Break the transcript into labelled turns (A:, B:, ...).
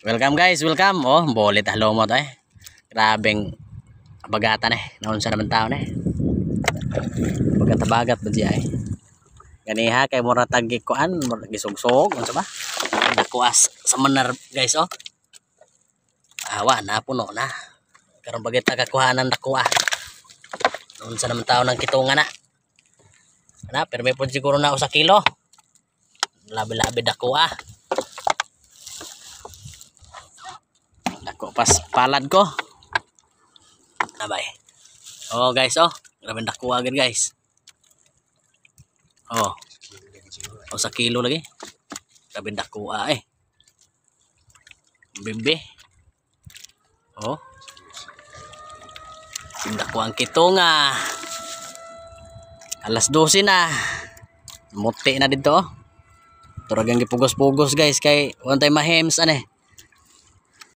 A: Welcome guys, welcome. Oh, bolit halo mo to eh. Grabeng bagatan eh. Naunsa naman tao eh. Bagat-bagat ba diya eh. Ganiha kay mura tag kuan, mura gisugsog unsa ba? Dakuas sa manar guys oh. Awa na puno na. Karon bagay ta kakuhanan dakuha. Naunsa naman tao ng kitungan na. Na, pero may pud siguro na 1 kilo. Labi-labi dakuha. Dako pas palad ko. Nabay. Oh guys oh, grabe dakuha agad guys. Oh. O 1 kilo lagi. Grabe dakuha eh. Bimbi. Oh. Dakuha ang kitunga. Alas 12 na. Muti na dito oh. Turagang gipugos-pugos guys kay one time mahems ane.